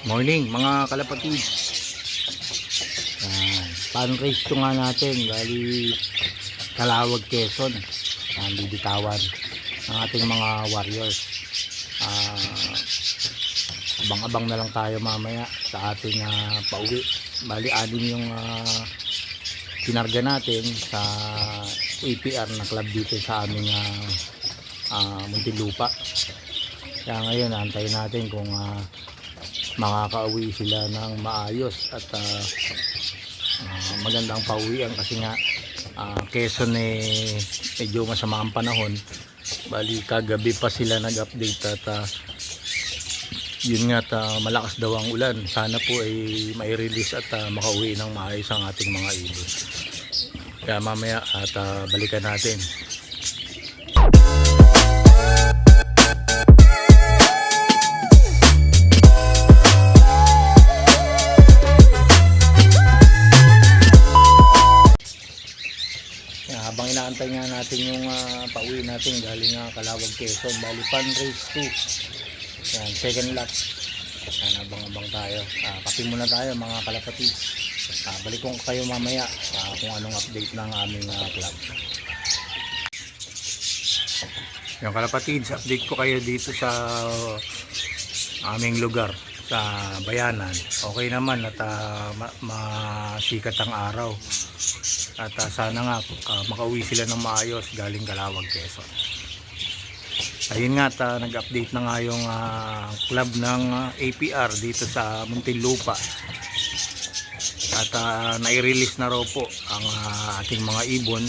Morning mga kalapatid. Pan-race to nga natin. Bali Calawag, Quezon. Bibitawan ng ating mga warriors. Abang-abang na lang tayo mamaya sa ating pauwi. Bali 6 yung kinarga natin sa APR na club dito sa aming Muntinlupa. Kaya ngayon antayin natin kung makakauwi sila ng maayos at magandang pauwian kasi nga Quezon medyo masama ang panahon. Bali kagabi pa sila nag-update at yun nga malakas daw ang ulan. Sana po ay mai-release at makauwi ng maayos ang ating mga ibon. Kaya mamaya at balikan natin. Habang inaantay nga natin yung pauwi natin galing Calawag, Quezon. Bali Pan-race 2. Yan, second lap. Yan, abang-abang tayo. Kape muna tayo mga kalapatid. Balik ko kayo mamaya kung anong update ng aming club. Yung kalapatid, update ko kayo dito sa aming lugar sa Bayanan. Okay naman at masikat ang araw. At sana nga makauwi sila ng maayos galing Calawag, Quezon. Ayun nga nag-update na nga yung club ng APR dito sa Muntinlupa. At nai-release na raw po ang ating mga ibon.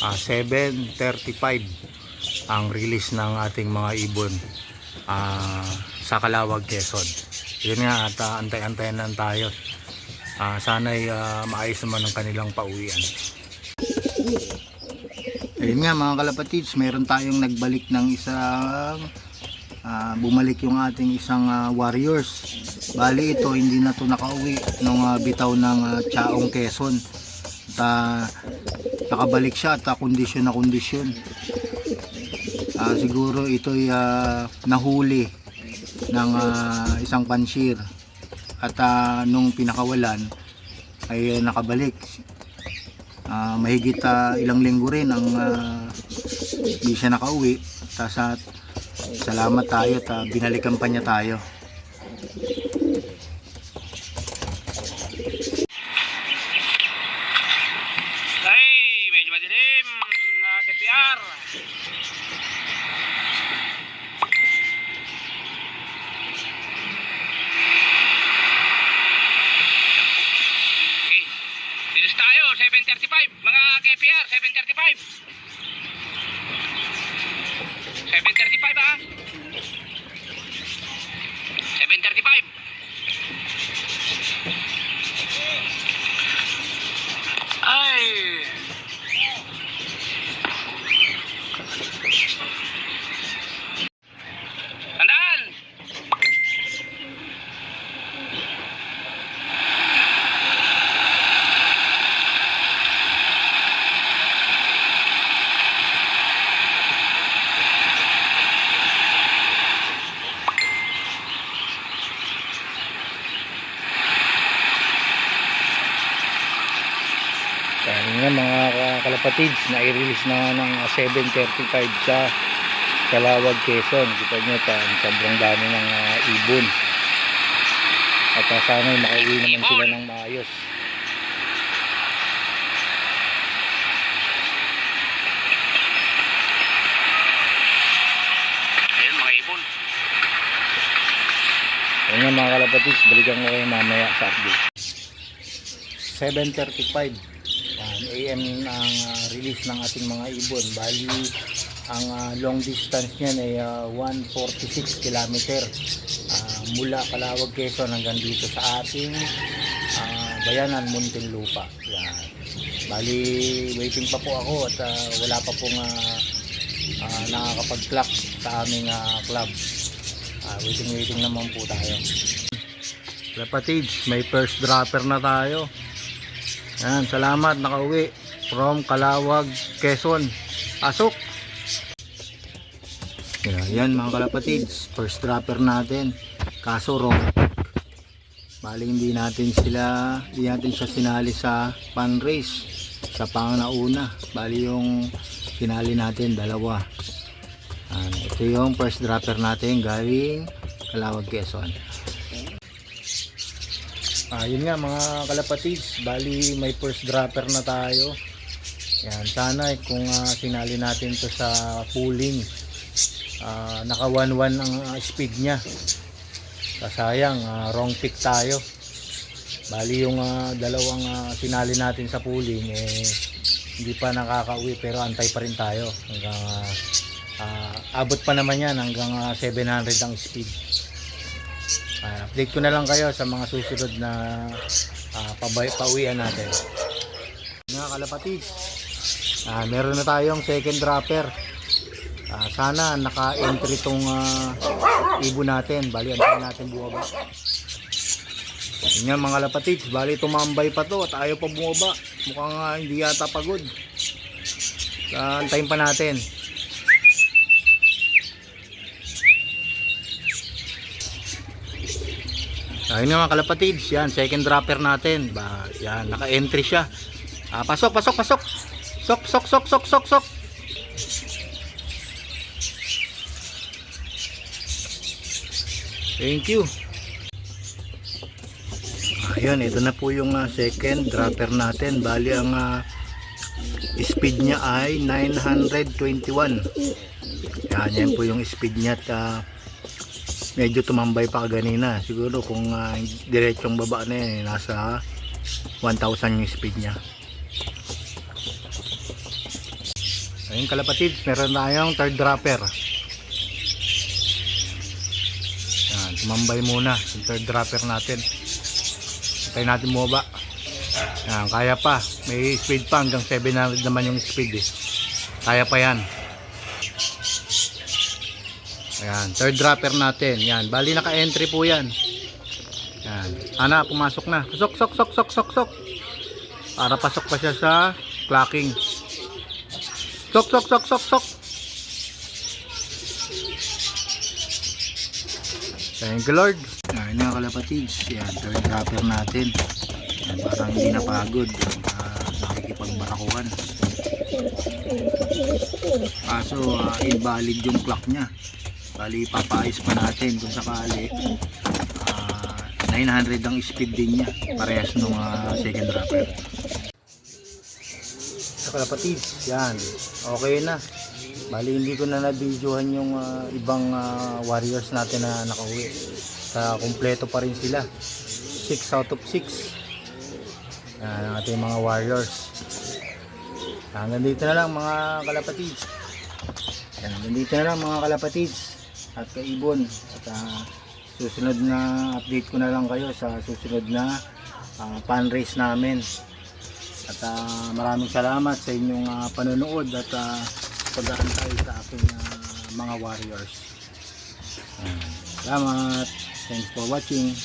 7:35 ang release ng ating mga ibon sa Calawag, Quezon. Yun nga at antay-antayan lang tayo. Sana'y maayos naman ang kanilang pauwian. Ayun nga mga kalapatids, meron tayong nagbalik ng isang bumalik yung ating isang warriors. Bali ito hindi na to nakauwi nung bitaw ng Chaong, Quezon. At nakabalik siya at kondisyon na kondisyon. Siguro ito'y nahuli ng isang panshir. At nung pinakawalan ay nakabalik. Mahigit ilang linggo rin ang hindi siya nakauwi. Tapos salamat tayo at binalikan pa niya tayo. Ay, medyo madilim KPR. Tayo 7:35 mga KPR, 7:35 7:35 ay tandaan. Yan nga mga kalapatids, na-release na ng 7:35 sa Calawag, Quezon. Kita nyo sobrang dami ng ibon. At sana makauwi naman sila ng maayos. Ayun mga ibon. Yan nga mga kalapatids, balikan ko kayo mamaya sa update. 7:35 AM ang release ng ating mga ibon. Bali ang long distance niyan ay 146 km mula Calawag, Quezon hanggang dito sa ating Bayanan, Muntinlupa. Yan. Bali waiting pa po ako at wala pa pong nakakapag-clock sa aming club. Waiting naman po tayo. Kalapatids, may first dropper na tayo. Yan, salamat, nakauwi from Calawag, Quezon. Asok. Yan mga kalapatids, first dropper natin Kaso wrong pick. Bali hindi natin siya sinali sa pan race sa pangnauna. Bali yung sinali natin dalawa. Ito yung first dropper natin galing Calawag, Quezon. Yun nga mga kalapatids, bali may first dropper na tayo. Yan, sana kung sinali natin to sa pooling, naka 1-1 ang speed niya. Sayang, wrong pick tayo. Bali yung dalawang sinali natin sa pooling hindi pa nakakauwi, pero antay pa rin tayo hanggang abot pa naman yan hanggang 700 ang speed. Update ko na lang kayo sa mga susunod na pauwian natin. Mga kalapatids, meron na tayong second dropper. Sana naka-entry tong ibon natin. Bali antayin natin bumaba. Yan mga kalapatids, bali tumambay pa to at ayaw pa bumaba. Mukhang hindi yata pagod. Antayin pa natin. Ayun nga mga kalapatids, yan second dropper natin. Yan naka-entry siya. Pasok. Sok. Thank you. Ayun, ito na po yung second dropper natin. Bali ang speed niya ay 921. Yan po yung speed niya at medyo tumambay pa kanina. Siguro kung diretsong baba na yan, nasa 1,000 yung speed niya. Ayun kalapatids, meron tayong third dropper. Yan, tumambay muna yung third dropper natin. Hintayin natin bumaba. Yan, kaya pa. May speed pa, hanggang 700 naman yung speed Kaya pa yan. Ayan, third dropper natin. Yan, bali naka-entry po yan. Yan, pumasok na. Sok. Para pasok pa siya sa clocking. Sok. Thank you Lord. Ayan nga kalapatids. Yan, third dropper natin. Yan, parang hindi napagod. Nakikipagbarakuhan. Kaso invalid yung clock niya. Bali papaayos pa natin kung sakali. 900 ang speed din niya, parehas nung second dropper. Sa kalapatids, yan, okay na. Bali hindi ko na na-videohan yung ibang warriors natin na nakauwi. Kompleto pa rin sila, 6 out of 6 ang ating mga warriors. Hanggang dito na lang mga kalapatids. Hanggang dito na lang mga kalapatids at kaibon. At susunod na update ko na lang kayo sa susunod na pan race namin. At maraming salamat sa inyong panonood at pag-aantay sa aking mga warriors. Salamat. Thanks for watching.